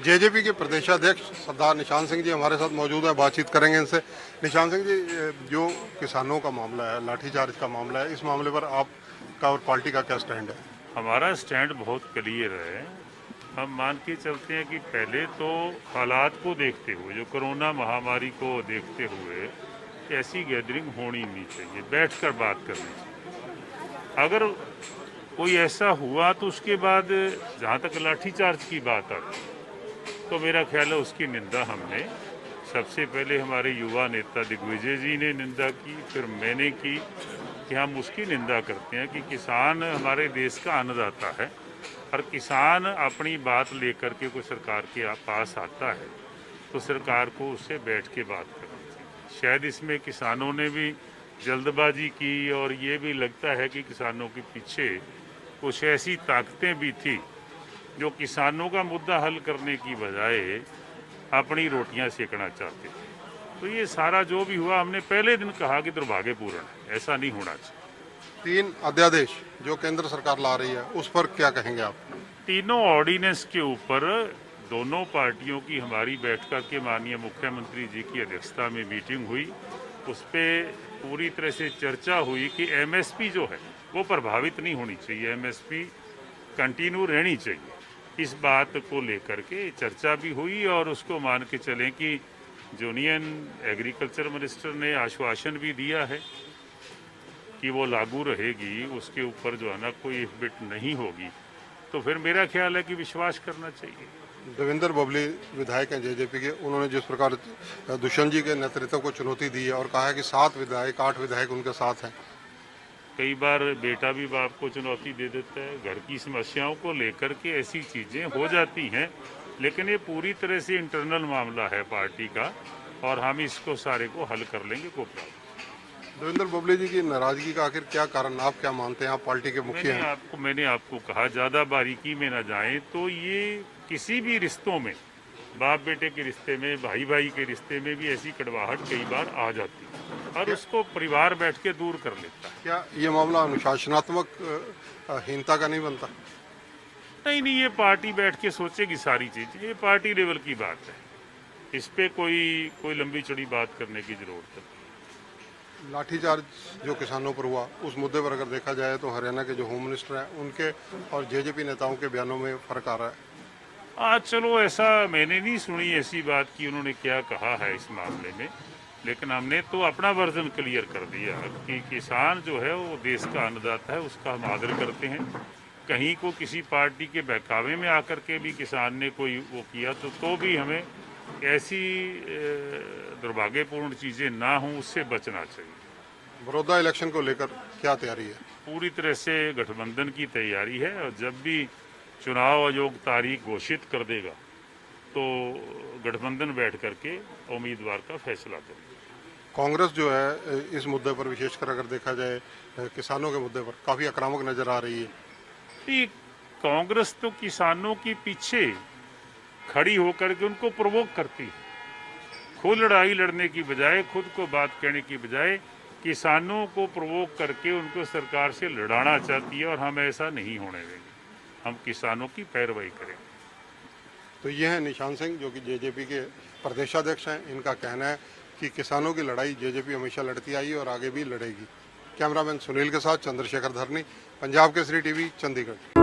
JJP के प्रदेशाध्यक्ष सरदार निशान सिंह जी हमारे साथ मौजूद है, बातचीत करेंगे इनसे। निशान सिंह जी, जो किसानों का मामला है, लाठीचार्ज का मामला है, इस मामले पर आपका और पार्टी का क्या स्टैंड है? हमारा स्टैंड बहुत क्लियर है। हम मान के चलते हैं कि पहले तो हालात को देखते हुए, जो कोरोना महामारी को देखते हुए, ऐसी गैदरिंग होनी नहीं चाहिए, बैठकर बात करनी चाहिए। अगर कोई ऐसा हुआ तो उसके बाद जहाँ तक लाठीचार्ज की बात आती तो मेरा ख्याल है उसकी निंदा हमने सबसे पहले हमारे युवा नेता दिग्विजय जी ने निंदा की, फिर मैंने की कि हम उसकी निंदा करते हैं कि किसान हमारे देश का अन्नदाता है और किसान अपनी बात लेकर के कोई सरकार के पास आता है तो सरकार को उससे बैठ के बात करनी चाहिए। शायद इसमें किसानों ने भी जल्दबाजी की और ये भी लगता है कि किसानों के पीछे कुछ ऐसी ताकतें भी थी जो किसानों का मुद्दा हल करने की बजाय अपनी रोटियां सेकना चाहते थे। तो ये सारा जो भी हुआ, हमने पहले दिन कहा कि दुर्भाग्यपूर्ण है, ऐसा नहीं होना चाहिए। 3 अध्यादेश जो केंद्र सरकार ला रही है, उस पर क्या कहेंगे आप? तीनों ऑर्डिनेंस के ऊपर दोनों पार्टियों की हमारी बैठक के माननीय मुख्यमंत्री जी की अध्यक्षता में मीटिंग हुई। उस पर पूरी तरह से चर्चा हुई कि एमएसपी जो है वो प्रभावित नहीं होनी चाहिए, एमएसपी कंटिन्यू रहनी चाहिए। इस बात को लेकर के चर्चा भी हुई और उसको मान के चलें कि यूनियन एग्रीकल्चर मिनिस्टर ने आश्वासन भी दिया है कि वो लागू रहेगी, उसके ऊपर जो है ना कोई बिट नहीं होगी। तो फिर मेरा ख्याल है कि विश्वास करना चाहिए। देवेंद्र बबली विधायक हैं जेजेपी के, उन्होंने जिस प्रकार दुष्यंत जी के नेतृत्व को चुनौती दी है और कहा है कि 7 विधायक 8 विधायक उनके साथ हैं। कई बार बेटा भी बाप को चुनौती दे देता है, घर की समस्याओं को लेकर के ऐसी चीज़ें हो जाती हैं, लेकिन ये पूरी तरह से इंटरनल मामला है पार्टी का और हम इसको सारे को हल कर लेंगे। को देवेंद्र बबली जी की नाराजगी का आखिर क्या कारण, आप क्या मानते हैं? आप पार्टी के मुखिया हैं। मैंने आपको कहा ज़्यादा बारीकी में ना जाएं तो ये किसी भी रिश्तों में, बाप बेटे के रिश्ते में, भाई भाई के रिश्ते में भी ऐसी कड़वाहट कई बार आ जाती है और उसको परिवार बैठ के दूर कर लेता है। क्या ये मामला अनुशासनात्मक हीनता का नहीं बनता? नहीं, ये पार्टी बैठ के सोचेगी सारी चीज़ें, ये पार्टी लेवल की बात है, इस पे कोई लंबी चौड़ी बात करने की जरूरत है। लाठीचार्ज जो किसानों पर हुआ, उस मुद्दे पर अगर देखा जाए तो हरियाणा के जो होम मिनिस्टर हैं उनके और जेजेपी नेताओं के बयानों में फर्क आ रहा है। आज चलो, ऐसा मैंने नहीं सुनी ऐसी बात कि उन्होंने क्या कहा है इस मामले में, लेकिन हमने तो अपना वर्जन क्लियर कर दिया कि किसान जो है वो देश का अन्नदाता है, उसका हम आदर करते हैं। कहीं को किसी पार्टी के बहकावे में आकर के भी किसान ने कोई वो किया तो भी हमें ऐसी दुर्भाग्यपूर्ण चीज़ें ना हों, उससे बचना चाहिए। बड़ौदा इलेक्शन को लेकर क्या तैयारी है? पूरी तरह से गठबंधन की तैयारी है और जब भी चुनाव आयोग तारीख घोषित कर देगा तो गठबंधन बैठ करके उम्मीदवार का फैसला करेगा। कांग्रेस जो है इस मुद्दे पर विशेषकर अगर देखा जाए, किसानों के मुद्दे पर काफ़ी आक्रामक नज़र आ रही है। ये कांग्रेस तो किसानों के पीछे खड़ी होकर के उनको प्रोवोक करती है, खुद लड़ाई लड़ने की बजाय, खुद को बात कहने की बजाय किसानों को प्रोवोक करके उनको सरकार से लड़ाना चाहती है और हम ऐसा नहीं होने देंगे। हम किसानों की पैरवाई करेंगे। तो ये है निशान सिंह जो कि जेजेपी के प्रदेशाध्यक्ष हैं। इनका कहना है कि किसानों की लड़ाई जेजेपी हमेशा लड़ती आई और आगे भी लड़ेगी। कैमरामैन सुनील के साथ चंद्रशेखर धरनी, पंजाब केसरी टीवी, चंडीगढ़।